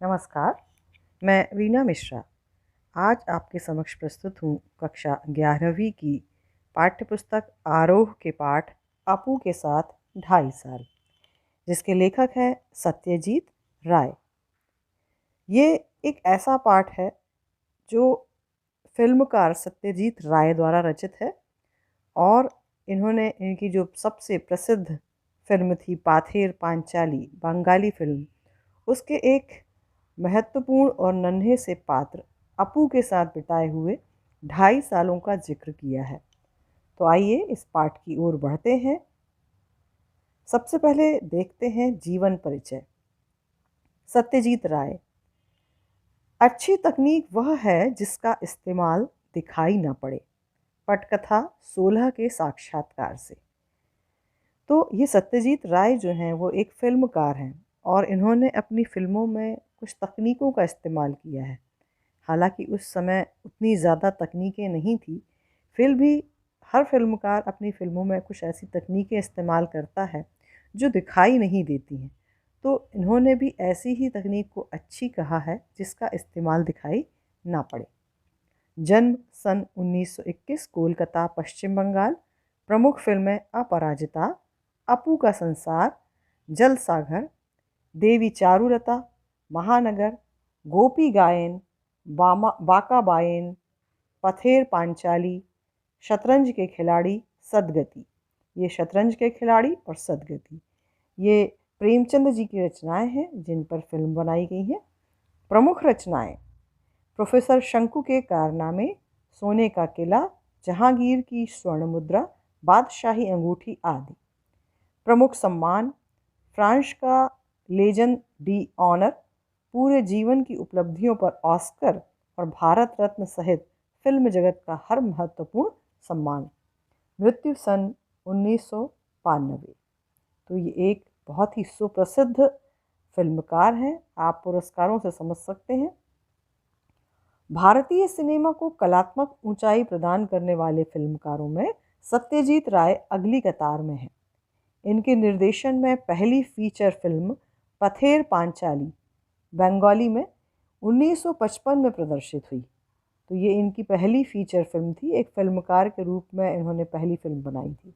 नमस्कार, मैं रीना मिश्रा। आज आपके समक्ष प्रस्तुत हूँ कक्षा 11वीं की पाठ्यपुस्तक आरोह के पाठ अपू के साथ 2.5 साल, जिसके लेखक हैं सत्यजीत राय। ये एक ऐसा पाठ है जो फिल्मकार सत्यजीत राय द्वारा रचित है और इन्होंने इनकी जो सबसे प्रसिद्ध फिल्म थी पाथेर पांचाली, बंगाली फिल्म, उसके एक महत्वपूर्ण और नन्हे से पात्र अपू के साथ बिताए हुए 2.5 सालों का जिक्र किया है। तो आइए इस पाठ की ओर बढ़ते हैं। सबसे पहले देखते हैं जीवन परिचय। सत्यजीत राय। अच्छी तकनीक वह है जिसका इस्तेमाल दिखाई न पड़े। पटकथा 16 के साक्षात्कार से। तो ये सत्यजीत राय जो हैं वो एक फिल्मकार हैं और इन्होंने अपनी फिल्मों में कुछ तकनीकों का इस्तेमाल किया है। हालांकि उस समय उतनी ज़्यादा तकनीकें नहीं थी, फिर भी हर फिल्मकार अपनी फिल्मों में कुछ ऐसी तकनीकें इस्तेमाल करता है जो दिखाई नहीं देती हैं। तो इन्होंने भी ऐसी ही तकनीक को अच्छी कहा है जिसका इस्तेमाल दिखाई ना पड़े। जन्म सन 1921, कोलकाता, पश्चिम बंगाल। प्रमुख फिल्में अपराजिता, अपू का संसार, जल सागर, देवी चारुलता, महानगर, गोपी गायन, बाका बायन, पथेर पांचाली, शतरंज के खिलाड़ी, सदगति। ये शतरंज के खिलाड़ी और सदगति ये प्रेमचंद जी की रचनाएं हैं जिन पर फिल्म बनाई गई है। प्रमुख रचनाएं: प्रोफेसर शंकु के कारनामे, सोने का किला, जहांगीर की स्वर्ण मुद्रा, बादशाही अंगूठी आदि। प्रमुख सम्मान: फ्रांस का लेजन डी ऑनर, पूरे जीवन की उपलब्धियों पर ऑस्कर और भारत रत्न सहित फिल्म जगत का हर महत्वपूर्ण सम्मान। मृत्यु सन 1992। तो ये एक बहुत ही सुप्रसिद्ध फिल्मकार हैं, आप पुरस्कारों से समझ सकते हैं। भारतीय सिनेमा को कलात्मक ऊंचाई प्रदान करने वाले फिल्मकारों में सत्यजीत राय अगली कतार में हैं। इनके निर्देशन में पहली फीचर फिल्म पथेर पांचाली बंगाली में 1955 में प्रदर्शित हुई। तो ये इनकी पहली फीचर फिल्म थी। एक फिल्मकार के रूप में इन्होंने पहली फिल्म बनाई थी।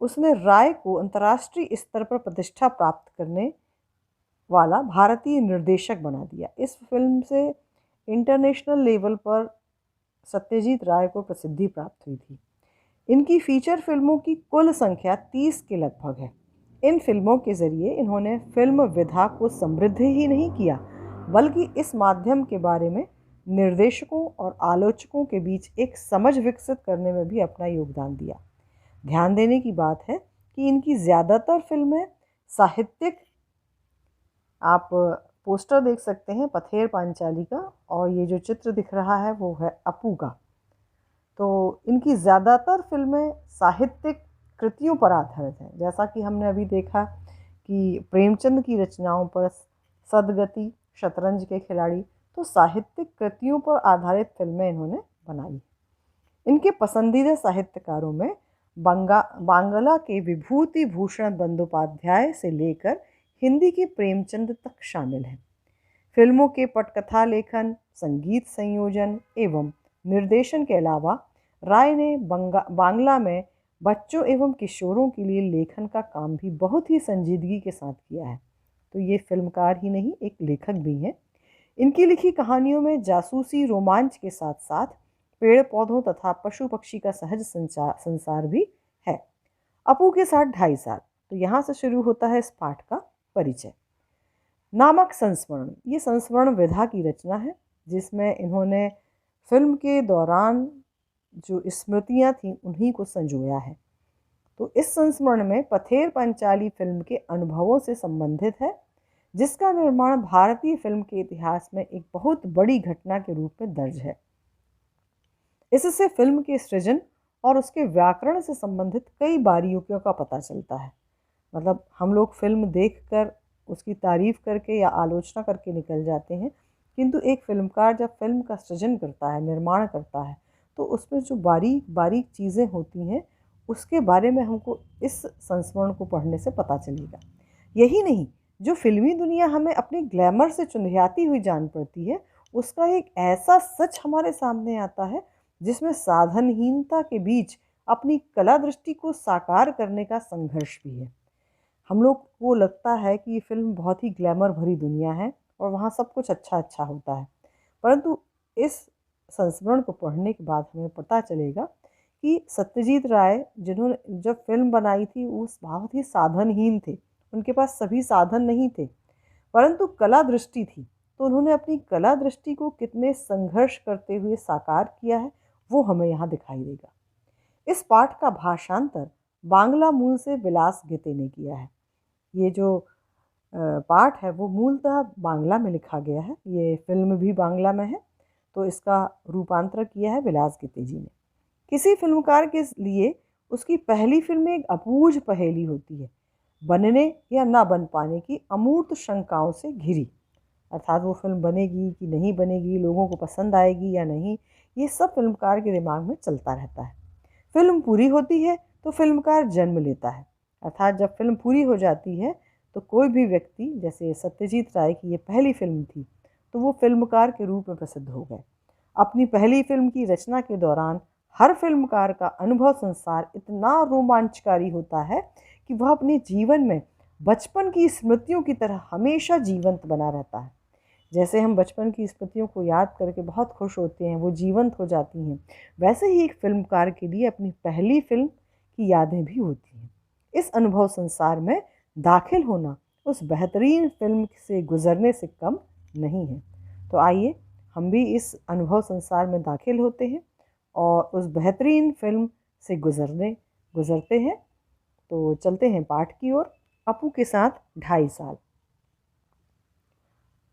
उसने राय को अंतर्राष्ट्रीय स्तर पर प्रतिष्ठा प्राप्त करने वाला भारतीय निर्देशक बना दिया। इस फिल्म से इंटरनेशनल लेवल पर सत्यजीत राय को प्रसिद्धि प्राप्त हुई थी। इनकी फीचर फिल्मों की कुल संख्या 30 के लगभग है। इन फिल्मों के जरिए इन्होंने फिल्म विधा को समृद्ध ही नहीं किया, बल्कि इस माध्यम के बारे में निर्देशकों और आलोचकों के बीच एक समझ विकसित करने में भी अपना योगदान दिया। ध्यान देने की बात है कि इनकी ज़्यादातर फिल्में साहित्यिक, आप पोस्टर देख सकते हैं पथेर पांचाली का, और ये जो चित्र दिख रहा है वो है अपू का। तो इनकी ज़्यादातर फिल्में साहित्यिक कृतियों पर आधारित हैं। जैसा कि हमने अभी देखा कि प्रेमचंद की रचनाओं पर सदगति, शतरंज के खिलाड़ी, तो साहित्यिक कृतियों पर आधारित फिल्में इन्होंने बनाई। इनके पसंदीदा साहित्यकारों में बांग्ला के विभूति भूषण बंदोपाध्याय से लेकर हिंदी के प्रेमचंद तक शामिल हैं। फिल्मों के पटकथा लेखन, संगीत संयोजन एवं निर्देशन के अलावा राय ने बांग्ला में बच्चों एवं किशोरों के लिए लेखन का काम भी बहुत ही संजीदगी के साथ किया है। तो ये फिल्मकार ही नहीं, एक लेखक भी हैं। इनकी लिखी कहानियों में जासूसी रोमांच के साथ साथ पेड़ पौधों तथा पशु पक्षी का सहज संसार भी है। अपू के साथ 2.5 साल। तो यहाँ से शुरू होता है इस पाठ का परिचय। नामक संस्मरण, ये संस्मरण विधा की रचना है जिसमें इन्होंने फिल्म के दौरान जो स्मृतियाँ थीं उन्हीं को संजोया है। तो इस संस्मरण में पथेर पांचाली फिल्म के अनुभवों से संबंधित है, जिसका निर्माण भारतीय फिल्म के इतिहास में एक बहुत बड़ी घटना के रूप में दर्ज है। इससे फिल्म के सृजन और उसके व्याकरण से संबंधित कई बारीकियों का पता चलता है। मतलब हम लोग फिल्म देखकर उसकी तारीफ करके या आलोचना करके निकल जाते हैं, किंतु एक फिल्मकार जब फिल्म का सृजन करता है, निर्माण करता है, तो उसमें जो बारीक बारीक चीज़ें होती हैं उसके बारे में हमको इस संस्मरण को पढ़ने से पता चलेगा। यही नहीं, जो फिल्मी दुनिया हमें अपनी ग्लैमर से चुंधियाती हुई जान पड़ती है, उसका एक ऐसा सच हमारे सामने आता है जिसमें साधनहीनता के बीच अपनी कला दृष्टि को साकार करने का संघर्ष भी है। हम लोग को लगता है कि ये फिल्म बहुत ही ग्लैमर भरी दुनिया है और वहाँ सब कुछ अच्छा अच्छा होता है, परंतु इस संस्मरण को पढ़ने के बाद हमें पता चलेगा कि सत्यजीत राय जिन्होंने जब फिल्म बनाई थी वो बहुत ही साधनहीन थे। उनके पास सभी साधन नहीं थे, परंतु कला दृष्टि थी। तो उन्होंने अपनी कला दृष्टि को कितने संघर्ष करते हुए साकार किया है, वो हमें यहाँ दिखाई देगा। इस पाठ का भाषांतर बांग्ला मूल से विलास गिते ने किया है। ये जो पाठ है वो मूलतः बांग्ला में लिखा गया है, ये फिल्म भी बांग्ला में है, तो इसका रूपांतर किया है विलास गिते जी ने। किसी फिल्मकार के लिए उसकी पहली फिल्म एक अबूझ पहेली होती है, बनने या ना बन पाने की अमूर्त शंकाओं से घिरी। अर्थात वो फिल्म बनेगी कि नहीं बनेगी, लोगों को पसंद आएगी या नहीं, ये सब फिल्मकार के दिमाग में चलता रहता है। फिल्म पूरी होती है तो फिल्मकार जन्म लेता है। अर्थात जब फिल्म पूरी हो जाती है तो कोई भी व्यक्ति, जैसे सत्यजीत राय की ये पहली फिल्म थी, तो वो फिल्मकार के रूप में प्रसिद्ध हो गए। अपनी पहली फिल्म की रचना के दौरान हर फिल्मकार का अनुभव संसार इतना रोमांचकारी होता है कि वह अपने जीवन में बचपन की स्मृतियों की तरह हमेशा जीवंत बना रहता है। जैसे हम बचपन की स्मृतियों को याद करके बहुत खुश होते हैं, वो जीवंत हो जाती हैं, वैसे ही एक फिल्मकार के लिए अपनी पहली फिल्म की यादें भी होती हैं। इस अनुभव संसार में दाखिल होना उस बेहतरीन फिल्म से गुजरने से कम नहीं है। तो आइए हम भी इस अनुभव संसार में दाखिल होते हैं और उस बेहतरीन फिल्म से गुजरते हैं। तो चलते हैं पाठ की ओर। अपू के साथ 2.5 साल।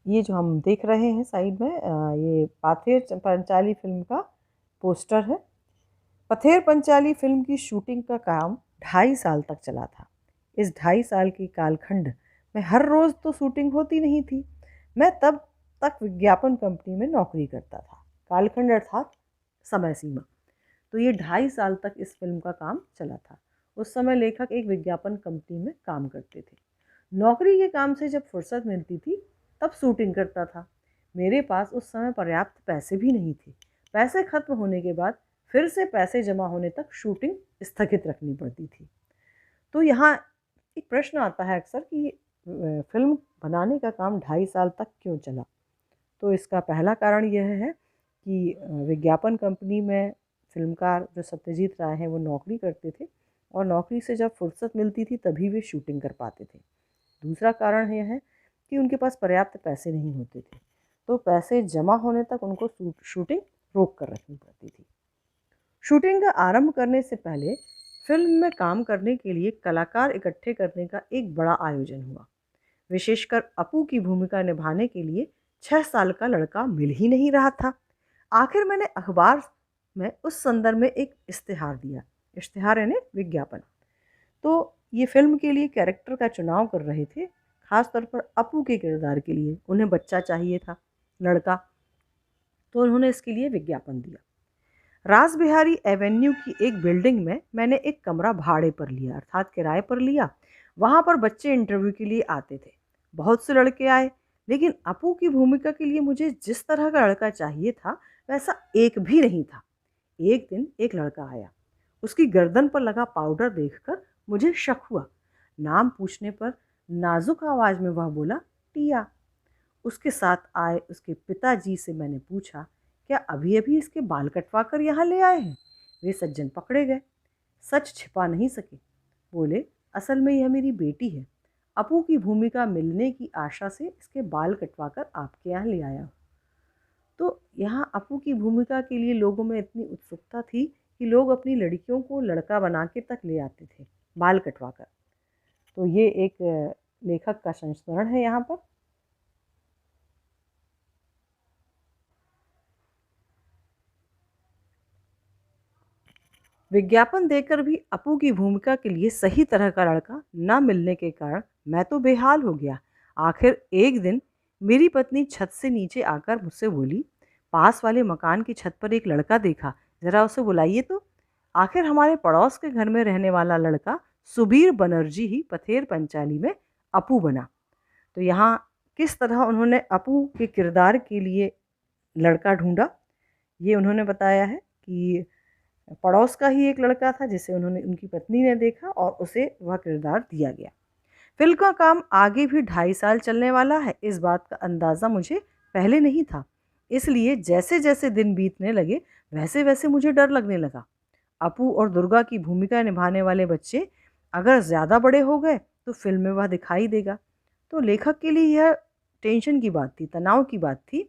ये जो हम देख रहे हैं साइड में, ये पथेर पंचाली फिल्म का पोस्टर है। पथेर पंचाली फिल्म की शूटिंग का काम 2.5 साल तक चला था। इस 2.5 साल के कालखंड में हर रोज़ तो शूटिंग होती नहीं थी। मैं तब तक विज्ञापन कंपनी में नौकरी करता था। कालखंड अर्थात समय सीमा। तो ये 2.5 साल तक इस फिल्म का काम चला था। उस समय लेखक एक विज्ञापन कंपनी में काम करते थे। नौकरी के काम से जब फुर्सत मिलती थी तब शूटिंग करता था। मेरे पास उस समय पर्याप्त पैसे भी नहीं थे। पैसे खत्म होने के बाद फिर से पैसे जमा होने तक शूटिंग स्थगित रखनी पड़ती थी। तो यहाँ एक प्रश्न आता है अक्सर कि फिल्म बनाने का काम 2.5 साल तक क्यों चला। तो इसका पहला कारण यह है कि विज्ञापन कंपनी में फिल्मकार जो सत्यजीत राय हैं वो नौकरी करते थे और नौकरी से जब फुर्सत मिलती थी तभी वे शूटिंग कर पाते थे। दूसरा कारण यह है कि उनके पास पर्याप्त पैसे नहीं होते थे, तो पैसे जमा होने तक उनको शूटिंग रोक कर रखनी पड़ती थी। शूटिंग का आरंभ करने से पहले फिल्म में काम करने के लिए कलाकार इकट्ठे करने का एक बड़ा आयोजन हुआ। विशेषकर अपू की भूमिका निभाने के लिए 6 साल का लड़का मिल ही नहीं रहा था। आखिर मैंने अखबार में उस संदर्भ में एक इश्तिहार दिया। इश्तिहार यानी विज्ञापन। तो ये फिल्म के लिए कैरेक्टर का चुनाव कर रहे थे, खास तौर पर अपू के किरदार के लिए। उन्हें बच्चा चाहिए था, लड़का, तो उन्होंने इसके लिए विज्ञापन दिया। रास बिहारी एवेन्यू की एक बिल्डिंग में मैंने एक कमरा भाड़े पर लिया, अर्थात किराए पर लिया। वहाँ पर बच्चे इंटरव्यू के लिए आते थे। बहुत से लड़के आए, लेकिन अपू की भूमिका के लिए मुझे जिस तरह का लड़का चाहिए था वैसा एक भी नहीं था। एक दिन एक लड़का आया। उसकी गर्दन पर लगा पाउडर देखकर मुझे शक हुआ। नाम पूछने पर नाजुक आवाज़ में वह बोला, टिया। उसके साथ आए उसके पिताजी से मैंने पूछा, क्या अभी अभी इसके बाल कटवा कर यहाँ ले आए हैं? वे सज्जन पकड़े गए। सच छिपा नहीं सके। बोले, असल में यह मेरी बेटी है। अपू की भूमिका मिलने की आशा से इसके बाल कटवा कर आपके यहाँ ले आया हूँ। तो यहाँ अपू की भूमिका के लिए लोगों में इतनी उत्सुकता थी कि लोग अपनी लड़कियों को लड़का बना के तक ले आते थे, बाल कटवा कर। तो ये एक लेखक का संस्मरण है यहाँ पर। विज्ञापन देकर भी अपू की भूमिका के लिए सही तरह का लड़का न मिलने के कारण मैं तो बेहाल हो गया। आखिर एक दिन मेरी पत्नी छत से नीचे आकर मुझसे बोली, पास वाले मकान की छत पर एक लड़का देखा, ज़रा उसे बुलाइए तो। आखिर हमारे पड़ोस के घर में रहने वाला लड़का सुबीर बनर्जी ही पथेर पंचाली में अपू बना। तो यहाँ किस तरह उन्होंने अपू के किरदार के लिए लड़का ढूंढा, ये उन्होंने बताया है कि पड़ोस का ही एक लड़का था जिसे उनकी पत्नी ने देखा और उसे वह किरदार दिया गया। फिल्म का काम आगे भी 2.5 साल चलने वाला है, इस बात का अंदाज़ा मुझे पहले नहीं था। इसलिए जैसे जैसे दिन बीतने लगे वैसे वैसे मुझे डर लगने लगा। अपू और दुर्गा की भूमिका निभाने वाले बच्चे अगर ज़्यादा बड़े हो गए तो फिल्म में वह दिखाई देगा। तो लेखक के लिए यह टेंशन की बात थी, तनाव की बात थी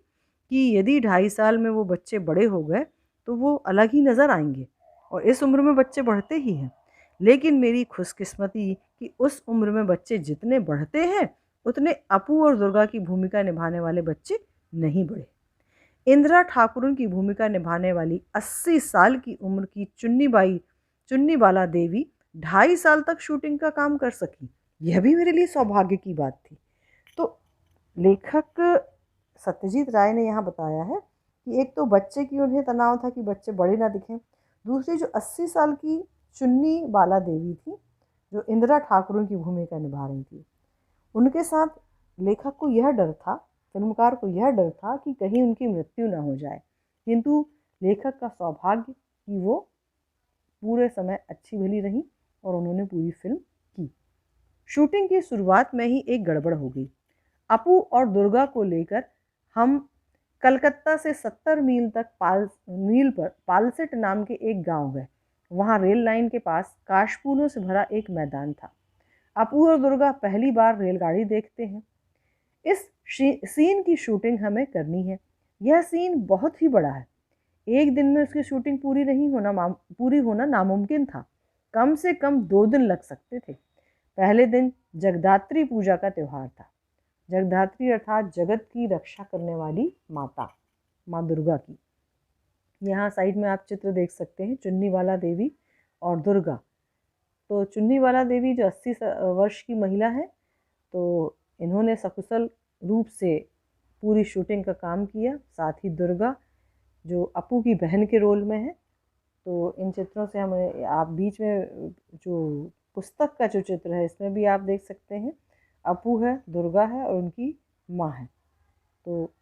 कि यदि 2.5 साल में वो बच्चे बड़े हो गए तो वो अलग ही नज़र आएंगे, और इस उम्र में बच्चे बढ़ते ही हैं। लेकिन मेरी खुशकिस्मती कि उस उम्र में बच्चे जितने बढ़ते हैं उतने अपू और दुर्गा की भूमिका निभाने वाले बच्चे नहीं बढ़े। इंदिरा ठाकुरन की भूमिका निभाने वाली 80 साल की उम्र की चुन्नी बाला देवी 2.5 साल तक शूटिंग का काम कर सकी, यह भी मेरे लिए सौभाग्य की बात थी। तो लेखक सत्यजीत राय ने यहाँ बताया है कि एक तो बच्चे की उन्हें तनाव था कि बच्चे बड़े ना दिखें, दूसरी जो 80 साल की चुन्नी बाला देवी थी जो इंदिरा ठाकुरन की भूमिका निभा रही थी, उनके साथ लेखक को यह डर था, फिल्मकार को यह डर था कि कहीं उनकी मृत्यु ना हो जाए। किंतु लेखक का सौभाग्य कि वो पूरे समय अच्छी भली रही और उन्होंने पूरी फिल्म की। शूटिंग की शुरुआत में ही एक गड़बड़ हो गई। अपू और दुर्गा को लेकर हम कलकत्ता से 70 मील पर पालसेट नाम के एक गांव गए। वहां रेल लाइन के पास काशफूलों से भरा एक मैदान था। अपू और दुर्गा पहली बार रेलगाड़ी देखते हैं। इस सीन की शूटिंग हमें करनी है। यह सीन बहुत ही बड़ा है, एक दिन में उसकी शूटिंग पूरी होना नामुमकिन था। कम से कम 2 दिन लग सकते थे। पहले दिन जगदात्री पूजा का त्यौहार था। जगदात्री अर्थात जगत की रक्षा करने वाली माता, माँ दुर्गा की। यहाँ साइड में आप चित्र देख सकते हैं, चुन्नी वाला देवी और दुर्गा। तो चुन्नी वाला देवी जो 80 वर्ष की महिला है, तो इन्होंने सकुशल रूप से पूरी शूटिंग का काम किया। साथ ही दुर्गा जो अपू की बहन के रोल में है। तो इन चित्रों से हमें, आप बीच में जो पुस्तक का जो चित्र है इसमें भी आप देख सकते हैं, अपू है, दुर्गा है और उनकी माँ है। तो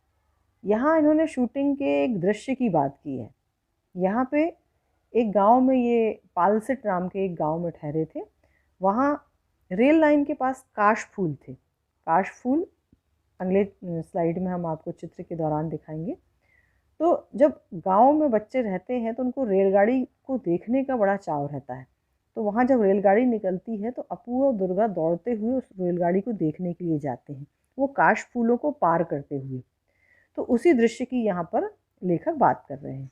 यहाँ इन्होंने शूटिंग के एक दृश्य की बात की है। यहाँ पे एक गांव में, ये पालसेट नाम के एक गांव में ठहरे थे। वहाँ रेल लाइन के पास काशफूल थे। काशफूल अगले स्लाइड में हम आपको चित्र के दौरान दिखाएंगे। तो जब गांव में बच्चे रहते हैं तो उनको रेलगाड़ी को देखने का बड़ा चाव रहता है। तो वहाँ जब रेलगाड़ी निकलती है तो अपू और दुर्गा दौड़ते हुए उस रेलगाड़ी को देखने के लिए जाते हैं, वो काशफूलों को पार करते हुए। तो उसी दृश्य की यहाँ पर लेखक बात कर रहे हैं।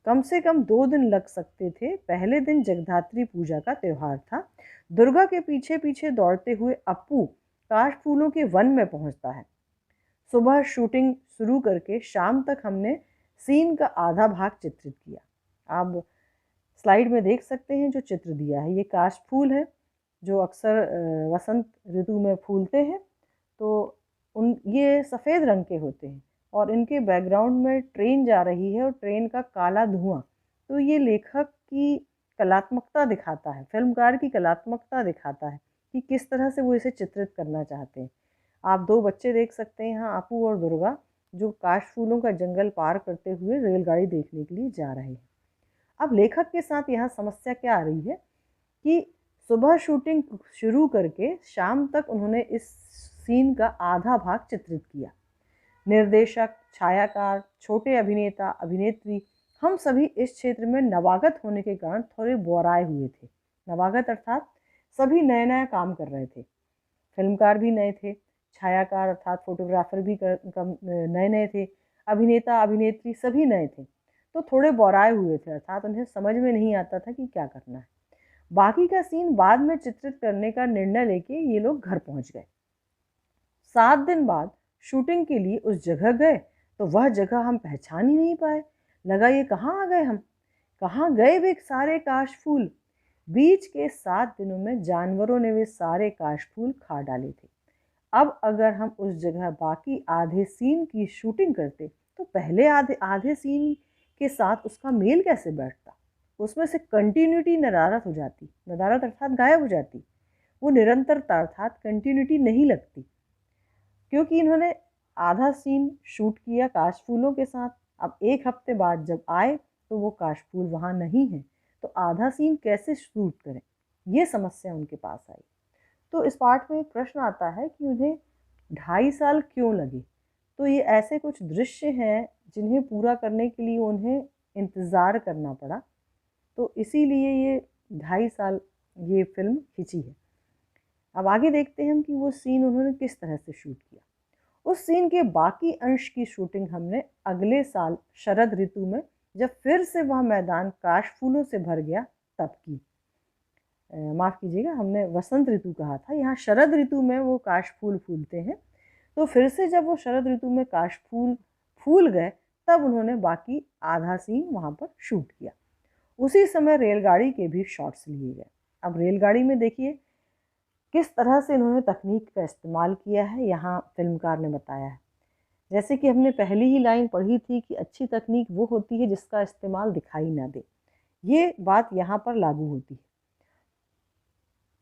कम से कम 2 दिन लग सकते थे। पहले दिन जगधात्री पूजा का त्यौहार था। दुर्गा के पीछे पीछे दौड़ते हुए अपू काशफूलों के वन में पहुंचता है। सुबह शूटिंग शुरू करके शाम तक हमने सीन का आधा भाग चित्रित किया। आप स्लाइड में देख सकते हैं जो चित्र दिया है, ये काशफूल है जो अक्सर वसंत ऋतु में फूलते हैं। तो ये सफ़ेद रंग के होते हैं और इनके बैकग्राउंड में ट्रेन जा रही है और ट्रेन का काला धुआं। तो ये लेखक की कलात्मकता दिखाता है, फिल्मकार की कलात्मकता दिखाता है कि किस तरह से वो इसे चित्रित करना चाहते हैं। आप 2 बच्चे देख सकते हैं यहाँ, अपू और दुर्गा, जो काशफूलों का जंगल पार करते हुए रेलगाड़ी देखने के लिए जा रहे हैं। अब लेखक के साथ यहाँ समस्या क्या आ रही है कि सुबह शूटिंग शुरू करके शाम तक उन्होंने इस सीन का आधा भाग चित्रित किया। निर्देशक, छायाकार, छोटे अभिनेता, अभिनेत्री, हम सभी इस क्षेत्र में नवागत होने के कारण थोड़े बोराए हुए थे। नवागत अर्थात सभी नया नया काम कर रहे थे। फिल्मकार भी नए थे, छायाकार अर्थात फोटोग्राफर भी नए नए थे, अभिनेता अभिनेत्री सभी नए थे। तो थोड़े बोराए हुए थे, अर्थात उन्हें समझ में नहीं आता था कि क्या करना है। बाकी का सीन बाद में चित्रित करने का निर्णय लेके ये लोग घर पहुंच गए। 7 दिन बाद शूटिंग के लिए उस जगह गए तो वह जगह हम पहचान ही नहीं पाए। लगा ये कहाँ आ गए हम, कहाँ गए वे सारे काशफूल। बीच के 7 दिनों में जानवरों ने वे सारे काशफूल खा डाले थे। अब अगर हम उस जगह बाकी आधे सीन की शूटिंग करते तो पहले आधे सीन के साथ उसका मेल कैसे बैठता, उसमें से कंटिन्यूटी नदारत हो जाती, नदारत अर्थात गायब हो जाती, वो निरंतरता अर्थात कंटिन्यूटी नहीं लगती। क्योंकि इन्होंने आधा सीन शूट किया काशफूलों के साथ। अब एक हफ्ते बाद जब आए तो वो काशफूल वहाँ नहीं है, तो आधा सीन कैसे शूट करें, ये समस्या उनके पास आई। तो इस पार्ट में एक प्रश्न आता है कि उन्हें 2.5 साल क्यों लगे। तो ये ऐसे कुछ दृश्य हैं जिन्हें पूरा करने के लिए उन्हें इंतज़ार करना पड़ा, तो इसीलिए ये 2.5 साल ये फिल्म खिंची है। अब आगे देखते हैं हम कि वो सीन उन्होंने किस तरह से शूट किया। उस सीन के बाकी अंश की शूटिंग हमने अगले साल शरद ऋतु में, जब फिर से वह मैदान काशफूलों से भर गया, तब की। माफ़ कीजिएगा, हमने वसंत ऋतु कहा था, यहाँ शरद ऋतु में वो काशफूल फूलते हैं। तो फिर से जब वो शरद ऋतु में काशफूल फूल गए, तब उन्होंने बाकी आधा सीन वहाँ पर शूट किया। उसी समय रेलगाड़ी के भी शॉट्स लिए गए। अब रेलगाड़ी में देखिए किस तरह से इन्होंने तकनीक का इस्तेमाल किया है, यहाँ फिल्मकार ने बताया है। जैसे कि हमने पहली ही लाइन पढ़ी थी कि अच्छी तकनीक वो होती है जिसका इस्तेमाल दिखाई ना दे, ये बात यहाँ पर लागू होती है।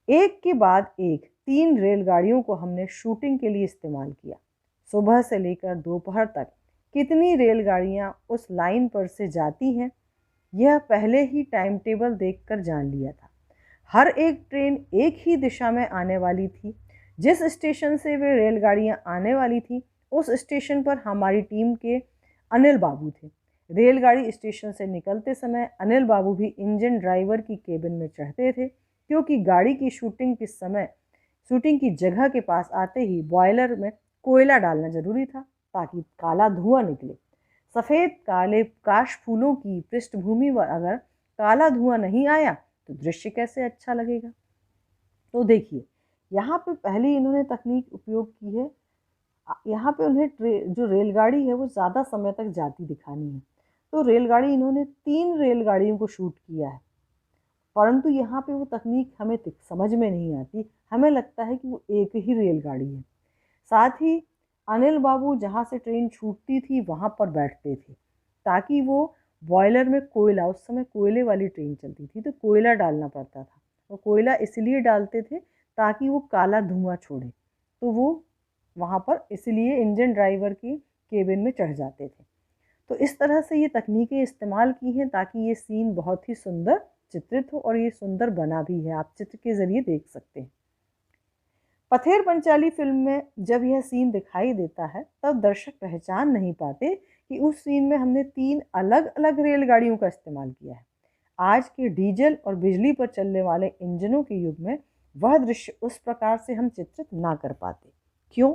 एक के बाद एक 3 रेलगाड़ियों को हमने शूटिंग के लिए इस्तेमाल किया। सुबह से लेकर दोपहर तक कितनी रेलगाड़ियाँ उस लाइन पर से जाती हैं, यह पहले ही टाइम टेबल देखकर जान लिया था। हर एक ट्रेन एक ही दिशा में आने वाली थी। जिस स्टेशन से वे रेलगाड़ियाँ आने वाली थी, उस स्टेशन पर हमारी टीम के अनिल बाबू थे। रेलगाड़ी स्टेशन से निकलते समय अनिल बाबू भी इंजन ड्राइवर की केबिन में चढ़ते थे, क्योंकि गाड़ी की शूटिंग के समय शूटिंग की जगह के पास आते ही बॉयलर में कोयला डालना जरूरी था, ताकि काला धुआं निकले। सफ़ेद काले काशफूलों की पृष्ठभूमि पर अगर काला धुआं नहीं आया तो दृश्य कैसे अच्छा लगेगा। तो देखिए यहाँ पे पहले इन्होंने तकनीक उपयोग की है। यहाँ पे उन्हें जो रेलगाड़ी है वो ज़्यादा समय तक जाती दिखानी है, तो रेलगाड़ी इन्होंने 3 रेलगाड़ियों को शूट किया है। परंतु यहाँ पे वो तकनीक हमें समझ में नहीं आती, हमें लगता है कि वो एक ही रेलगाड़ी है। साथ ही अनिल बाबू जहाँ से ट्रेन छूटती थी वहाँ पर बैठते थे, ताकि वो बॉयलर में कोयला, उस समय कोयले वाली ट्रेन चलती थी तो कोयला डालना पड़ता था, और कोयला इसलिए डालते थे ताकि वो काला धुआं छोड़े। तो वो वहाँ पर इसलिए इंजन ड्राइवर की केबिन में चढ़ जाते थे। तो इस तरह से ये तकनीकें इस्तेमाल की हैं ताकि ये सीन बहुत ही सुंदर चित्रित हो, और ये सुंदर बना भी है, आप चित्र के ज़रिए देख सकते हैं। पथेर पंचाली फिल्म में जब यह सीन दिखाई देता है तब दर्शक पहचान नहीं पाते कि उस सीन में हमने 3 अलग अलग रेलगाड़ियों का इस्तेमाल किया है। आज के डीजल और बिजली पर चलने वाले इंजनों के युग में वह दृश्य उस प्रकार से हम चित्रित ना कर पाते। क्यों?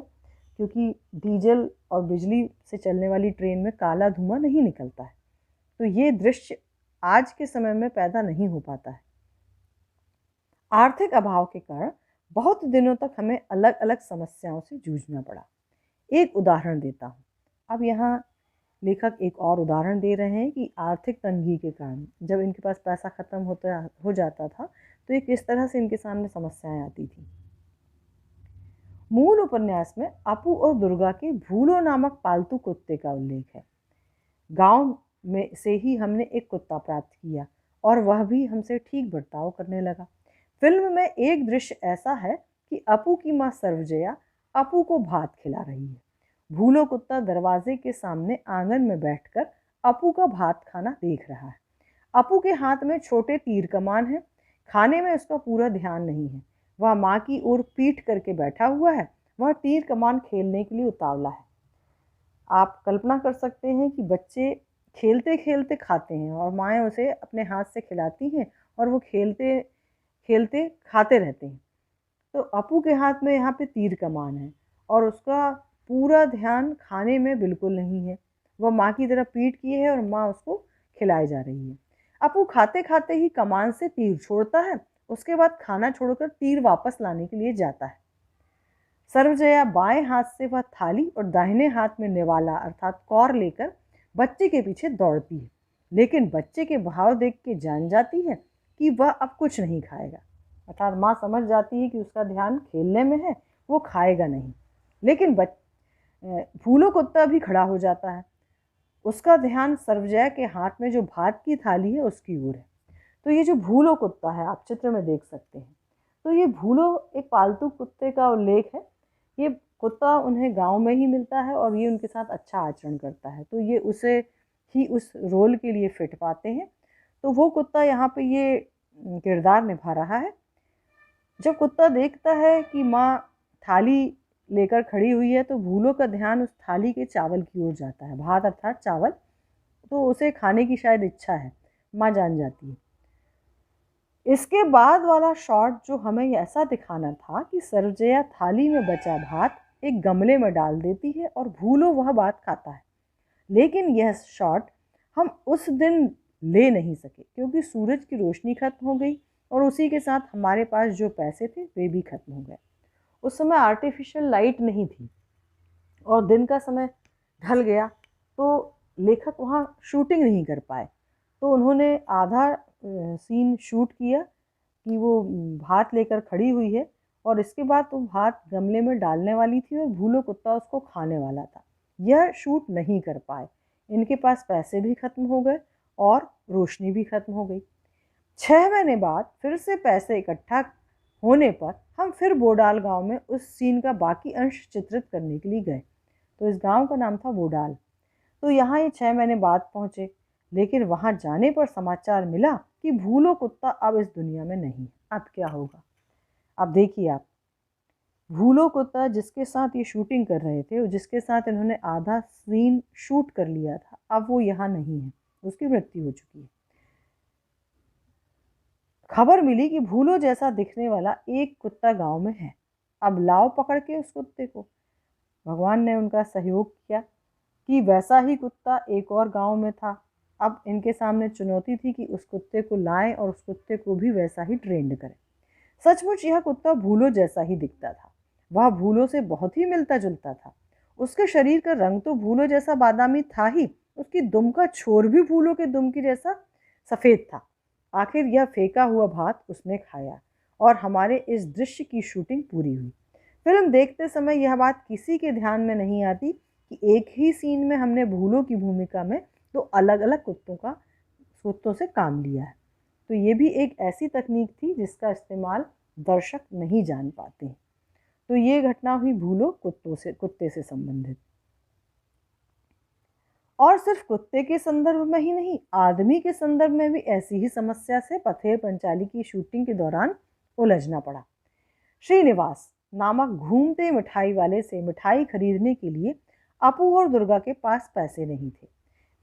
क्योंकि डीजल और बिजली से चलने वाली ट्रेन में काला धुआं नहीं निकलता है, तो ये दृश्य आज के समय में पैदा नहीं हो पाता है। आर्थिक अभाव के कारण बहुत दिनों तक हमें अलग अलग समस्याओं से जूझना पड़ा। एक उदाहरण देता हूँ। अब यहाँ लेखक एक और उदाहरण दे रहे हैं कि आर्थिक तंगी के कारण जब इनके पास पैसा ख़त्म हो जाता था तो ये किस तरह से इनके सामने समस्याएं आती थी। मूल उपन्यास में अपू और दुर्गा के भूलो नामक पालतू कुत्ते का उल्लेख है। गांव में से ही हमने एक कुत्ता प्राप्त किया और वह भी हमसे ठीक बर्ताव करने लगा। फिल्म में एक दृश्य ऐसा है कि अपू की माँ सर्वजया अपू को भात खिला रही है। भूलो कुत्ता दरवाजे के सामने आंगन में बैठकर अपू का भात खाना देख रहा है। अपू के हाथ में छोटे तीर कमान है। खाने में उसका पूरा ध्यान नहीं है। वह माँ की ओर पीठ करके बैठा हुआ है। वह तीर कमान खेलने के लिए उतावला है। आप कल्पना कर सकते हैं कि बच्चे खेलते खेलते खाते हैं और माएँ उसे अपने हाथ से खिलाती हैं और वो खेलते खेलते खाते रहते हैं। तो अपू के हाथ में यहाँ पे तीर कमान है और उसका पूरा ध्यान खाने में बिल्कुल नहीं है। वह माँ की तरफ पीठ किए है और माँ उसको खिलाई जा रही है। अपू खाते खाते ही कमान से तीर छोड़ता है, उसके बाद खाना छोड़कर तीर वापस लाने के लिए जाता है। सर्वजया बाएं हाथ से वह थाली और दाहिने हाथ में निवाला अर्थात कौर लेकर बच्चे के पीछे दौड़ती है, लेकिन बच्चे के भाव देख के जान जाती है कि वह अब कुछ नहीं खाएगा। अर्थात माँ समझ जाती है कि उसका ध्यान खेलने में है, वो खाएगा नहीं। लेकिन भूलो कुत्ता भी खड़ा हो जाता है। उसका ध्यान सर्वजया के हाथ में जो भात की थाली है उसकी ओर है। तो ये जो भूलो कुत्ता है आप चित्र में देख सकते हैं। तो ये भूलो एक पालतू कुत्ते का उल्लेख है। ये कुत्ता उन्हें गांव में ही मिलता है और ये उनके साथ अच्छा आचरण करता है, तो ये उसे ही उस रोल के लिए फिट पाते हैं। तो वो कुत्ता यहाँ पे ये किरदार निभा रहा है। जब कुत्ता देखता है कि माँ थाली लेकर खड़ी हुई है तो भूलो का ध्यान उस थाली के चावल की ओर जाता है, भात अर्थात चावल, तो उसे खाने की शायद इच्छा है, माँ जान जाती है। इसके बाद वाला शॉट जो हमें ऐसा दिखाना था कि सर्वजया थाली में बचा भात एक गमले में डाल देती है और भूलो वह बात खाता है, लेकिन यह शॉट हम उस दिन ले नहीं सके क्योंकि सूरज की रोशनी खत्म हो गई और उसी के साथ हमारे पास जो पैसे थे वे भी खत्म हो गए। उस समय आर्टिफिशियल लाइट नहीं थी और दिन का समय ढल गया, तो लेखक वहाँ शूटिंग नहीं कर पाए। तो उन्होंने आधा सीन शूट किया कि वो भात लेकर खड़ी हुई है और इसके बाद वो भात गमले में डालने वाली थी और भूलो कुत्ता उसको खाने वाला था। यह शूट नहीं कर पाए, इनके पास पैसे भी खत्म हो गए और रोशनी भी खत्म हो गई। 6 महीने बाद फिर से पैसे इकट्ठा होने पर हम फिर बोडाल गांव में उस सीन का बाकी अंश चित्रित करने के लिए गए। तो इस गांव का नाम था बोडाल। तो यहाँ ये 6 महीने बाद पहुँचे, लेकिन वहाँ जाने पर समाचार मिला कि भूलो कुत्ता अब इस दुनिया में नहीं। अब क्या होगा? अब देखिए आप, भूलो कुत्ता जिसके साथ ये शूटिंग कर रहे थे और जिसके साथ इन्होंने आधा सीन शूट कर लिया था, अब वो यहाँ नहीं है, उसकी मृत्यु हो चुकी है। खबर मिली कि भूलो जैसा दिखने वाला एक कुत्ता गांव में है। अब लाओ पकड़ के उस कुत्ते को। भगवान ने उनका सहयोग किया कि वैसा ही कुत्ता एक और गांव में था। अब इनके सामने चुनौती थी कि उस कुत्ते को लाएं और उस कुत्ते को भी वैसा ही ट्रेंड करें। सचमुच यह कुत्ता भूलो जैसा ही दिखता था। वह भूलो से बहुत ही मिलता जुलता था। उसके शरीर का रंग तो भूलो जैसा बादामी था ही, उसकी दुम का छोर भी भूलो के दुम की जैसा सफ़ेद था। आखिर यह फेंका हुआ भात उसने खाया और हमारे इस दृश्य की शूटिंग पूरी हुई। फिल्म देखते समय यह बात किसी के ध्यान में नहीं आती कि एक ही सीन में हमने भूलो की भूमिका में दो अलग अलग कुत्तों से काम लिया है। तो ये भी एक ऐसी तकनीक थी जिसका इस्तेमाल दर्शक नहीं जान पाते हैं। तो ये घटना हुई भूलो कुत्ते से संबंधित। और सिर्फ कुत्ते के संदर्भ में ही नहीं, आदमी के संदर्भ में भी ऐसी ही समस्या से पथेर पंचाली की शूटिंग के दौरान उलझना पड़ा। श्रीनिवास नामक घूमते मिठाई वाले से मिठाई खरीदने के लिए अपू और दुर्गा के पास पैसे नहीं थे।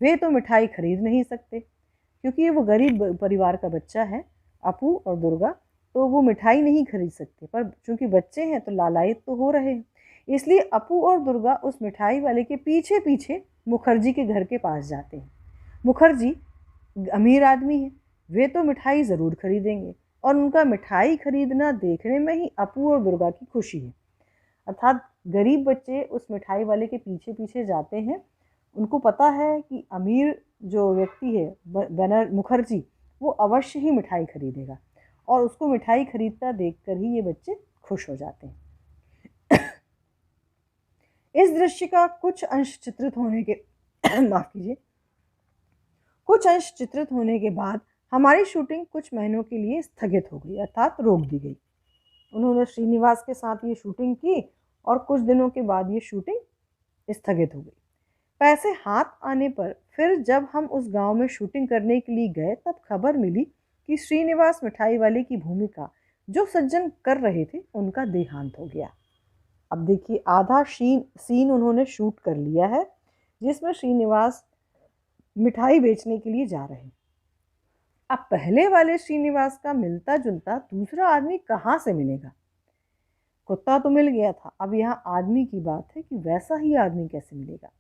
वे तो मिठाई खरीद नहीं सकते क्योंकि वो गरीब परिवार का बच्चा है, अपू और दुर्गा, तो वो मिठाई नहीं खरीद सकते। पर चूंकि बच्चे हैं तो लालायित तो हो रहे हैं, इसलिए अपू और दुर्गा उस मिठाई वाले के पीछे पीछे मुखर्जी के घर के पास जाते हैं। मुखर्जी अमीर आदमी है, वे तो मिठाई ज़रूर खरीदेंगे और उनका मिठाई खरीदना देखने में ही अपू और दुर्गा की खुशी है। अर्थात गरीब बच्चे उस मिठाई वाले के पीछे पीछे जाते हैं। उनको पता है कि अमीर जो व्यक्ति है बनर मुखर्जी, वो अवश्य ही मिठाई खरीदेगा और उसको मिठाई खरीदता देखकर ही ये बच्चे खुश हो जाते हैं। इस दृश्य का कुछ अंश चित्रित होने के माफ कीजिए, कुछ अंश चित्रित होने के बाद हमारी शूटिंग कुछ महीनों के लिए स्थगित हो गई, अर्थात रोक दी गई। उन्होंने श्रीनिवास के साथ ये शूटिंग की और कुछ दिनों के बाद ये शूटिंग स्थगित हो गई। पैसे हाथ आने पर फिर जब हम उस गांव में शूटिंग करने के लिए गए तब खबर मिली कि श्रीनिवास मिठाई वाले की भूमिका जो सज्जन कर रहे थे उनका देहांत हो गया। अब देखिए, आधा सीन उन्होंने शूट कर लिया है जिसमें श्रीनिवास मिठाई बेचने के लिए जा रहे हैं। अब पहले वाले श्रीनिवास का मिलता जुलता दूसरा आदमी कहाँ से मिलेगा? कुत्ता तो मिल गया था, अब यहाँ आदमी की बात है कि वैसा ही आदमी कैसे मिलेगा।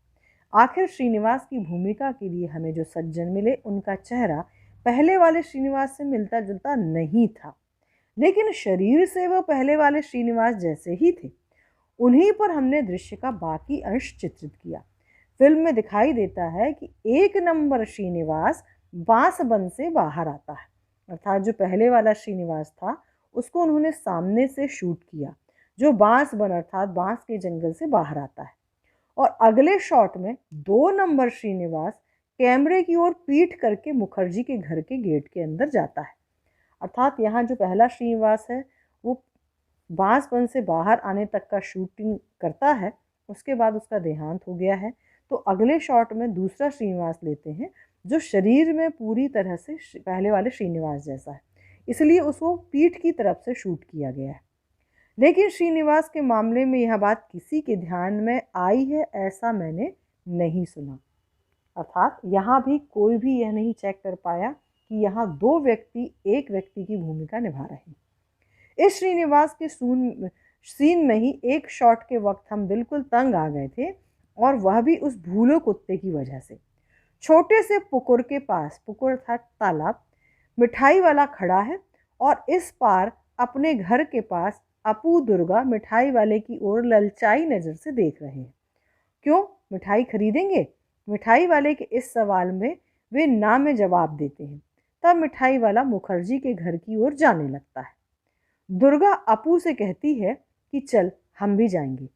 आखिर श्रीनिवास की भूमिका के लिए हमें जो सज्जन मिले उनका चेहरा पहले वाले श्रीनिवास से मिलता जुलता नहीं था, लेकिन शरीर से वह पहले वाले श्रीनिवास जैसे ही थे। उन्हीं पर हमने दृश्य का बाकी अंश चित्रित किया। फिल्म में दिखाई देता है कि एक नंबर श्रीनिवास बांसबंद से बाहर आता है, अर्थात जो पहले वाला श्रीनिवास था उसको उन्होंने सामने से शूट किया, जो बांसबंद अर्थात बांस के जंगल से बाहर आता है। और अगले शॉट में 2 नंबर श्रीनिवास कैमरे की ओर पीठ करके मुखर्जी के घर के गेट के अंदर जाता है। अर्थात यहाँ जो पहला श्रीनिवास है वो बांसबन से बाहर आने तक का शूटिंग करता है। उसके बाद उसका देहांत हो गया है। तो अगले शॉट में दूसरा श्रीनिवास लेते हैं जो शरीर में पूरी तरह से पहले वाले श्रीनिवास जैसा है, इसलिए उसको पीठ की तरफ से शूट किया गया है। लेकिन श्रीनिवास के मामले में यह बात किसी के ध्यान में आई है ऐसा मैंने नहीं सुना। अर्थात यहाँ भी कोई भी यह नहीं चेक कर पाया कि यहाँ दो व्यक्ति एक व्यक्ति की भूमिका निभा रहे हैं। इस श्रीनिवास के सीन में ही एक शॉट के वक्त हम बिल्कुल तंग आ गए थे, और वह भी उस भूलो कुत्ते की वजह से। छोटे से पुकुर के पास, पुकुर था तालाब, मिठाई वाला खड़ा है और इस पार अपने घर के पास अपू दुर्गा मिठाई वाले की ओर ललचाई नज़र से देख रहे हैं। क्यों मिठाई खरीदेंगे? मिठाई वाले के इस सवाल में वे ना में जवाब देते हैं। तब मिठाई वाला मुखर्जी के घर की ओर जाने लगता है। दुर्गा अपू से कहती है कि चल हम भी जाएंगे।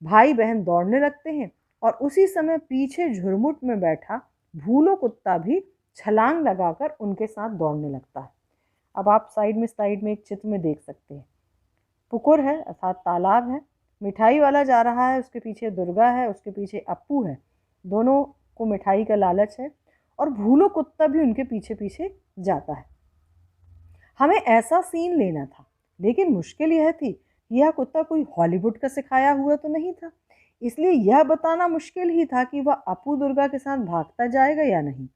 भाई बहन दौड़ने लगते हैं और उसी समय पीछे झुरमुट में बैठा भूलो कुत्ता भी छलांग लगाकर उनके साथ दौड़ने लगता है। अब आप साइड में एक चित्र में देख सकते हैं, पुकुर है अर्थात तालाब है, मिठाई वाला जा रहा है, उसके पीछे दुर्गा है, उसके पीछे अप्पू है, दोनों को मिठाई का लालच है और भूलो कुत्ता भी उनके पीछे पीछे जाता है। हमें ऐसा सीन लेना था, लेकिन मुश्किल यह थी कि यह कुत्ता कोई हॉलीवुड का सिखाया हुआ तो नहीं था, इसलिए यह बताना मुश्किल ही था कि वह अपू दुर्गा के साथ भागता जाएगा या नहीं।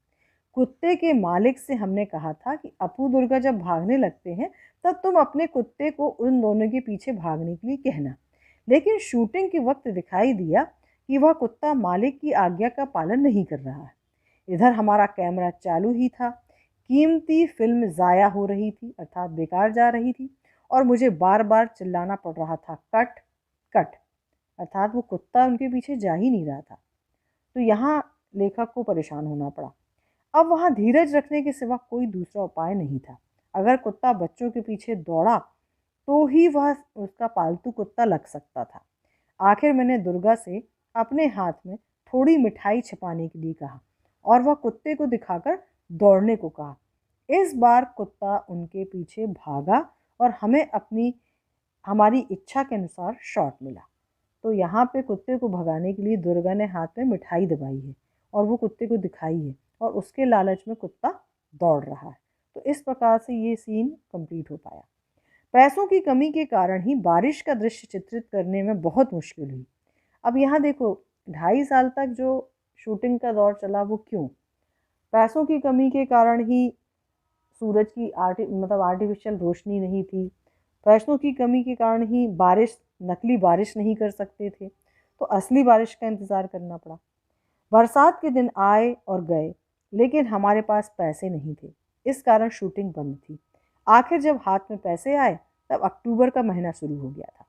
कुत्ते के मालिक से हमने कहा था कि अपू दुर्गा जब भागने लगते हैं तब तुम अपने कुत्ते को उन दोनों के पीछे भागने के लिए कहना, लेकिन शूटिंग के वक्त दिखाई दिया कि वह कुत्ता मालिक की आज्ञा का पालन नहीं कर रहा है। इधर हमारा कैमरा चालू ही था, कीमती फिल्म ज़ाया हो रही थी अर्थात बेकार जा रही थी, और मुझे बार बार चिल्लाना पड़ रहा था कट कट, अर्थात वो कुत्ता उनके पीछे जा ही नहीं रहा था। तो यहाँ लेखक को परेशान होना पड़ा। अब वहाँ धीरज रखने के सिवा कोई दूसरा उपाय नहीं था। अगर कुत्ता बच्चों के पीछे दौड़ा तो ही वह उसका पालतू कुत्ता लग सकता था। आखिर मैंने दुर्गा से अपने हाथ में थोड़ी मिठाई छिपाने के लिए कहा और वह कुत्ते को दिखाकर दौड़ने को कहा। इस बार कुत्ता उनके पीछे भागा और हमें हमारी इच्छा के अनुसार शॉट मिला। तो यहाँ पे कुत्ते को भगाने के लिए दुर्गा ने हाथ में मिठाई दबाई है और वो कुत्ते को दिखाई है और उसके लालच में कुत्ता दौड़ रहा है। तो इस प्रकार से ये सीन कंप्लीट हो पाया। पैसों की कमी के कारण ही बारिश का दृश्य चित्रित करने में बहुत मुश्किल हुई। अब यहाँ देखो 2.5 साल तक जो शूटिंग का दौर चला वो क्यों? पैसों की कमी के कारण ही सूरज की आर्टिफिशियल रोशनी नहीं थी, पैसों की कमी के कारण ही नकली बारिश नहीं कर सकते थे, तो असली बारिश का इंतज़ार करना पड़ा। बरसात के दिन आए और गए, लेकिन हमारे पास पैसे नहीं थे, इस कारण शूटिंग बंद थी। आखिर जब हाथ में पैसे आए तब अक्टूबर का महीना शुरू हो गया था।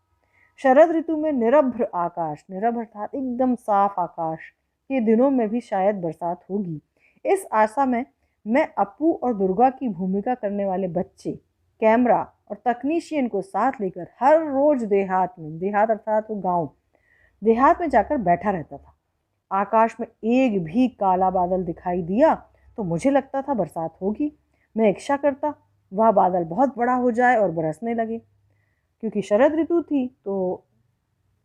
शरद ऋतु में निरभ्र आकाश, निरभ्र अर्थात एकदम साफ आकाश के दिनों में भी शायद बरसात होगी, इस आशा में मैं अपू और दुर्गा की भूमिका करने वाले बच्चे, कैमरा और तकनीशियन को साथ लेकर हर रोज देहात अर्थात वो गाँव, देहात में जाकर बैठा रहता था। आकाश में एक भी काला बादल दिखाई दिया तो मुझे लगता था बरसात होगी। मैं इच्छा करता वह बादल बहुत बड़ा हो जाए और बरसने लगे, क्योंकि शरद ऋतु थी तो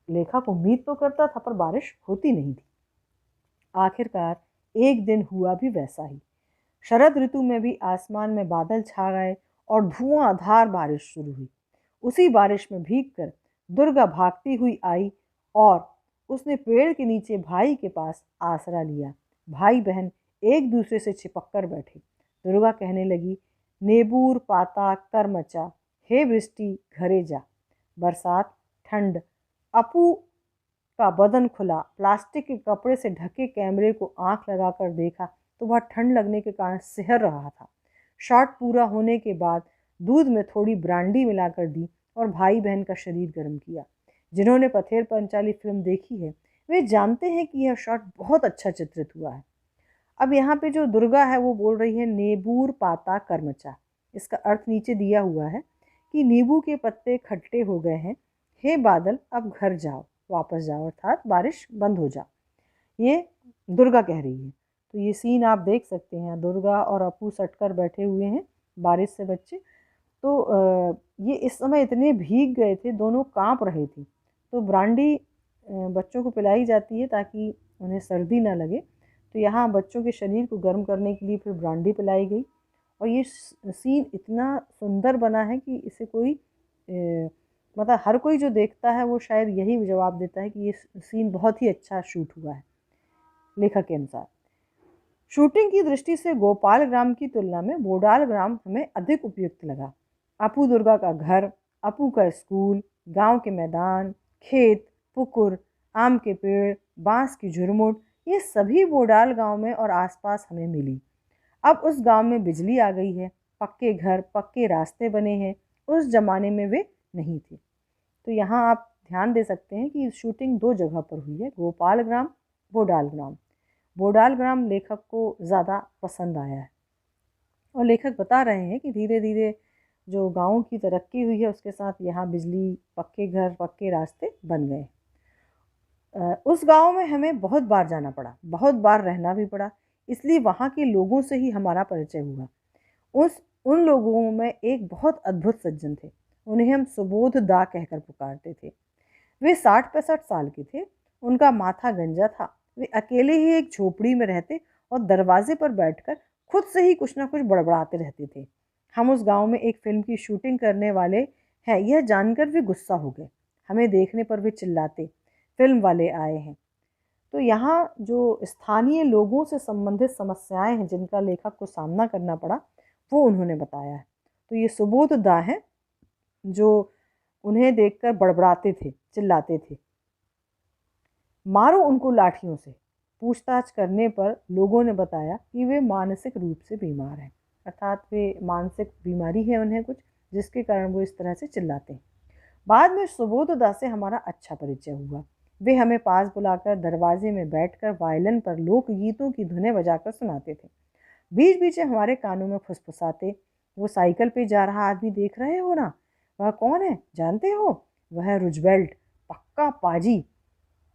लेखक उम्मीद तो करता था पर बारिश होती नहीं थी। आखिरकार एक दिन हुआ भी वैसा ही। शरद ऋतु में भी आसमान में बादल छा गए और धुआंधार बारिश शुरू हुई। उसी बारिश में भीगकर दुर्गा भागती हुई आई और उसने पेड़ के नीचे भाई के पास आसरा लिया। भाई बहन एक दूसरे से चिपक कर बैठे। दुर्गा कहने लगी, नेबूर पाता कर मचा, हे वृष्टि घरे जा। बरसात, ठंड। अपू का बदन खुला, प्लास्टिक के कपड़े से ढके कैमरे को आंख लगाकर देखा तो वह ठंड लगने के कारण सिहर रहा था। शॉट पूरा होने के बाद दूध में थोड़ी ब्रांडी मिलाकर दी और भाई बहन का शरीर गर्म किया। जिन्होंने पथेर पंचाली फिल्म देखी है वे जानते हैं कि यह शॉट बहुत अच्छा चित्रित हुआ है। अब यहाँ पे जो दुर्गा है वो बोल रही है नेबूर पाता करमचा। इसका अर्थ नीचे दिया हुआ है कि नींबू के पत्ते खट्टे हो गए हैं, हे बादल अब घर जाओ, वापस जाओ, अर्थात बारिश बंद हो जा। ये दुर्गा कह रही है। तो ये सीन आप देख सकते हैं, दुर्गा और अपू सटकर बैठे हुए हैं बारिश से बच्चे। तो ये इस समय इतने भीग गए थे, दोनों कांप रहे थे। तो ब्रांडी बच्चों को पिलाई जाती है ताकि उन्हें सर्दी ना लगे। तो यहाँ बच्चों के शरीर को गर्म करने के लिए फिर ब्रांडी पिलाई गई। और ये सीन इतना सुंदर बना है कि इसे कोई मतलब हर कोई जो देखता है वो शायद यही जवाब देता है कि ये सीन बहुत ही अच्छा शूट हुआ है। लेखक के अनुसार शूटिंग की दृष्टि से गोपाल ग्राम की तुलना में बोडाल ग्राम हमें अधिक उपयुक्त लगा। अपू दुर्गा का घर, अपू का स्कूल, गांव के मैदान, खेत, पुकुर, आम के पेड़, बांस की झुरमुट, ये सभी बोडाल गांव में और आसपास हमें मिली। अब उस गांव में बिजली आ गई है, पक्के घर, पक्के रास्ते बने हैं। उस जमाने में वे नहीं थे। तो यहाँ आप ध्यान दे सकते हैं कि शूटिंग दो जगह पर हुई है, गोपाल ग्राम, बोडाल ग्राम। बोडाल ग्राम लेखक को ज़्यादा पसंद आया है और लेखक बता रहे हैं कि धीरे धीरे जो गाँव की तरक्की हुई है उसके साथ यहाँ बिजली, पक्के घर, पक्के रास्ते बन गए। उस गांव में हमें बहुत बार जाना पड़ा, बहुत बार रहना भी पड़ा, इसलिए वहाँ के लोगों से ही हमारा परिचय हुआ। उन लोगों में एक बहुत अद्भुत सज्जन थे, उन्हें हम सुबोध दा कहकर पुकारते थे। वे 60-65 साल के थे, उनका माथा गंजा था। वे अकेले ही एक झोपड़ी में रहते और दरवाजे पर बैठकर खुद से ही कुछ ना कुछ बड़बड़ाते रहते थे। हम उस गांव में एक फिल्म की शूटिंग करने वाले हैं यह जानकर वे गुस्सा हो गए। हमें देखने पर वे चिल्लाते, फिल्म वाले आए हैं। तो यहाँ जो स्थानीय लोगों से संबंधित समस्याएं हैं जिनका लेखक को सामना करना पड़ा, वो उन्होंने बताया है। तो ये सुबोध दा हैं जो उन्हें देखकर बड़बड़ाते थे, चिल्लाते थे, मारो उनको लाठियों से। पूछताछ करने पर लोगों ने बताया कि वे मानसिक रूप से बीमार हैं, अर्थात वे मानसिक बीमारी है उन्हें कुछ, जिसके कारण वो इस तरह से चिल्लाते हैं। बाद में सुबोध दा से हमारा अच्छा परिचय हुआ। वे हमें पास बुलाकर दरवाजे में बैठकर वायलिन पर लोकगीतों की धुनें बजाकर सुनाते थे। बीच बीच हमारे कानों में फुसफुसाते, वो साइकिल पे जा रहा आदमी देख रहे हो ना, वह कौन है जानते हो? वह है रूजवेल्ट, पक्का पाजी।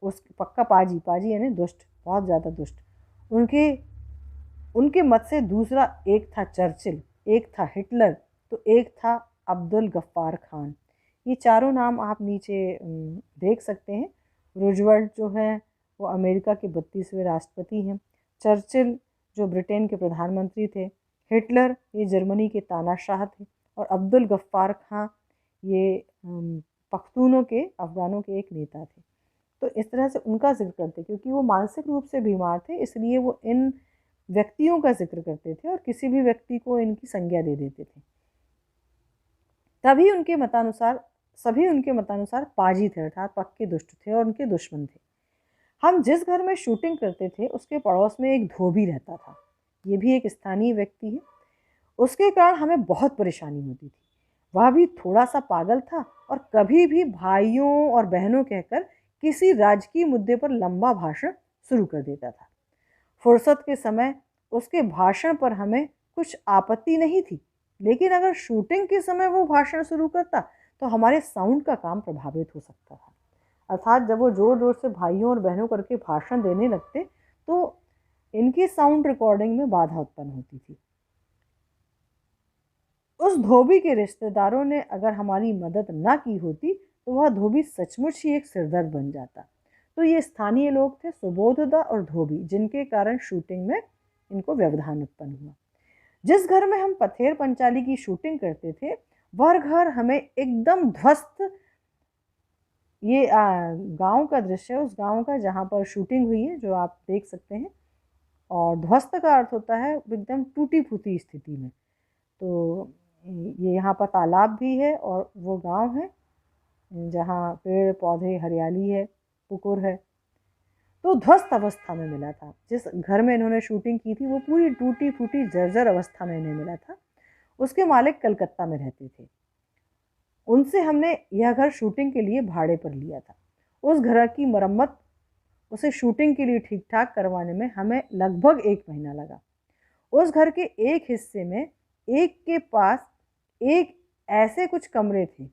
उस पक्का पाजी, पाजी यानी दुष्ट, बहुत ज़्यादा दुष्ट। उनके उनके मत से दूसरा एक था चर्चिल, एक था हिटलर, तो एक था अब्दुल गफ्फार खान। ये चारों नाम आप नीचे देख सकते हैं। रूजवेल्ट जो है वो अमेरिका के 32वें राष्ट्रपति हैं। चर्चिल जो ब्रिटेन के प्रधानमंत्री थे। हिटलर ये जर्मनी के तानाशाह थे। और अब्दुल गफ्फार खान ये पख्तूनों के, अफगानों के एक नेता थे। तो इस तरह से उनका जिक्र करते, क्योंकि वो मानसिक रूप से बीमार थे, इसलिए वो इन व्यक्तियों का जिक्र करते थे और किसी भी व्यक्ति को इनकी संज्ञा दे देते थे। सभी उनके मतानुसार पाजी थे, अर्थात पक्के दुष्ट थे और उनके दुश्मन थे। हम जिस घर में शूटिंग करते थे उसके पड़ोस में एक धोबी रहता था। ये भी एक स्थानीय व्यक्ति है। उसके कारण हमें बहुत परेशानी होती थी। वह भी थोड़ा सा पागल था और कभी भी भाइयों और बहनों कहकर किसी राजकीय मुद्दे पर लंबा भाषण शुरू कर देता था। फुर्सत के समय उसके भाषण पर हमें कुछ आपत्ति नहीं थी, लेकिन अगर शूटिंग के समय वो भाषण शुरू करता तो हमारे साउंड का काम प्रभावित हो सकता था। अर्थात जब वो जोर जोर से भाइयों और बहनों करके भाषण देने लगते तो इनकी साउंड रिकॉर्डिंग में बाधा उत्पन्न होती थी। उस धोबी के रिश्तेदारों ने अगर हमारी मदद ना की होती तो वह धोबी सचमुच ही एक सिरदर्द बन जाता। तो ये स्थानीय लोग थे, सुबोधदा और धोबी, जिनके कारण शूटिंग में इनको व्यवधान उत्पन्न हुआ। जिस घर में हम पथेर पंचाली की शूटिंग करते थे वह घर हमें एकदम ध्वस्त, ये गांव का दृश्य है, उस गांव का जहाँ पर शूटिंग हुई है, जो आप देख सकते हैं। और ध्वस्त का अर्थ होता है एकदम टूटी फूटी स्थिति में। तो ये यहाँ पर तालाब भी है और वो गांव है जहाँ पेड़ पौधे हरियाली है, पुकुर है। तो ध्वस्त अवस्था में मिला था। जिस घर में इन्होंने शूटिंग की थी वो पूरी टूटी फूटी जर्जर अवस्था में इन्हें मिला था। उसके मालिक कलकत्ता में रहते थे। उनसे हमने यह घर शूटिंग के लिए भाड़े पर लिया था। उस घर की मरम्मत, उसे शूटिंग के लिए ठीक ठाक करवाने में हमें लगभग 1 महीना लगा। उस घर के एक हिस्से में एक के पास एक ऐसे कुछ कमरे थे,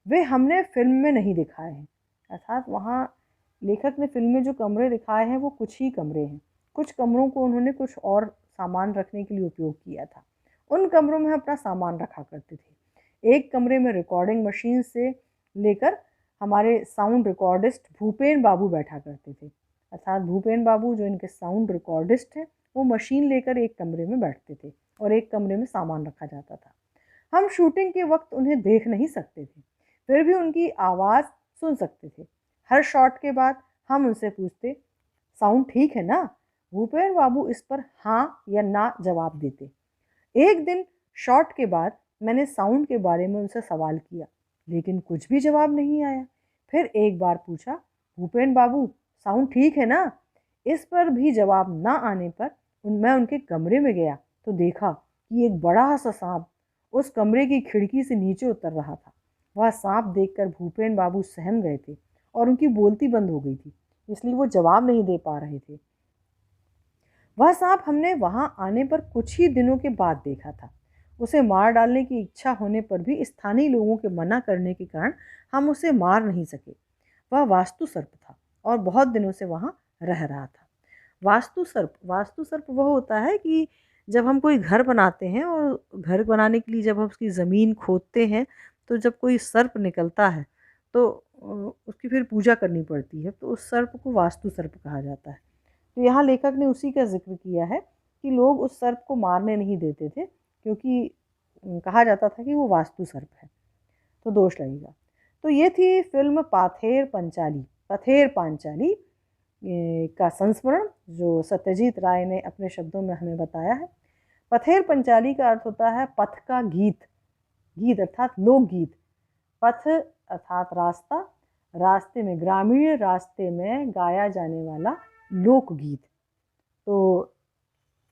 वे हमने फिल्म में नहीं दिखाए हैं। अर्थात वहाँ लेखक ने फिल्म में जो कमरे दिखाए हैं वो कुछ ही कमरे हैं। कुछ कमरों को उन्होंने कुछ और सामान रखने के लिए उपयोग किया था। उन कमरों में अपना सामान रखा करते थे। एक कमरे में रिकॉर्डिंग मशीन से लेकर हमारे साउंड रिकॉर्डिस्ट भूपेन बाबू बैठा करते थे। अर्थात भूपेन बाबू जो इनके साउंड रिकॉर्डिस्ट हैं, वो मशीन लेकर एक कमरे में बैठते थे और एक कमरे में सामान रखा जाता था। हम शूटिंग के वक्त उन्हें देख नहीं सकते थे, फिर भी उनकी आवाज़ सुन सकते थे। हर शॉट के बाद हम उनसे पूछते, साउंड ठीक है ना? भूपेन बाबू इस पर हाँ या ना जवाब देते। एक दिन शॉट के बाद मैंने साउंड के बारे में उनसे सवाल किया, लेकिन कुछ भी जवाब नहीं आया। फिर एक बार पूछा, भूपेन बाबू साउंड ठीक है ना? इस पर भी जवाब ना आने पर मैं उनके कमरे में गया तो देखा कि एक बड़ा सा सांप उस कमरे की खिड़की से नीचे उतर रहा था। वह सांप देखकर भूपेन बाबू सहम गए थे और उनकी बोलती बंद हो गई थी, इसलिए वो जवाब नहीं दे पा रहे थे। वह सांप हमने वहां आने पर कुछ ही दिनों के बाद देखा था। उसे मार डालने की इच्छा होने पर भी स्थानीय लोगों के मना करने के कारण हम उसे मार नहीं सके। वह वास्तु सर्प था और बहुत दिनों से वहां रह रहा था। वास्तु सर्प वह होता है कि जब हम कोई घर बनाते हैं और घर बनाने के लिए जब हम उसकी ज़मीन खोदते हैं, तो जब कोई सर्प निकलता है तो उसकी फिर पूजा करनी पड़ती है, तो उस सर्प को वास्तु सर्प कहा जाता है। तो यहाँ लेखक ने उसी का जिक्र किया है कि लोग उस सर्प को मारने नहीं देते थे, क्योंकि कहा जाता था कि वो वास्तु सर्प है, तो दोष लगेगा। तो ये थी फिल्म पथेर पांचाली का संस्मरण, जो सत्यजीत राय ने अपने शब्दों में हमें बताया है। पथेर पंचाली का अर्थ होता है पथ का गीत, गीत अर्थात लोकगीत। पथ अर्थात रास्ता, रास्ते में, ग्रामीण रास्ते में गाया जाने वाला लोकगीत। तो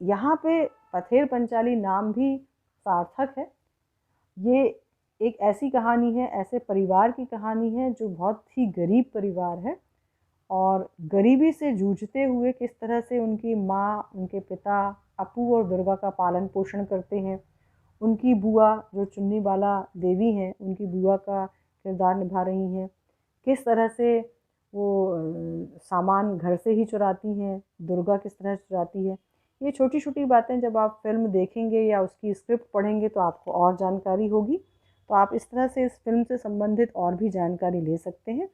यहाँ पे पथेर पंचाली नाम भी सार्थक है। ये एक ऐसी कहानी है, ऐसे परिवार की कहानी है जो बहुत ही गरीब परिवार है और गरीबी से जूझते हुए किस तरह से उनकी माँ, उनके पिता अपू और दुर्गा का पालन पोषण करते हैं। उनकी बुआ जो चुन्नी बाला देवी हैं, उनकी बुआ का किरदार निभा रही हैं। किस तरह से वो सामान घर से ही चुराती हैं, दुर्गा किस तरह चुराती है। ये छोटी छोटी बातें जब आप फिल्म देखेंगे या उसकी स्क्रिप्ट पढ़ेंगे तो आपको और जानकारी होगी। तो आप इस तरह से इस फिल्म से संबंधित और भी जानकारी ले सकते हैं।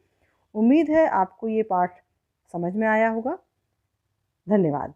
उम्मीद है आपको ये पाठ समझ में आया होगा। धन्यवाद।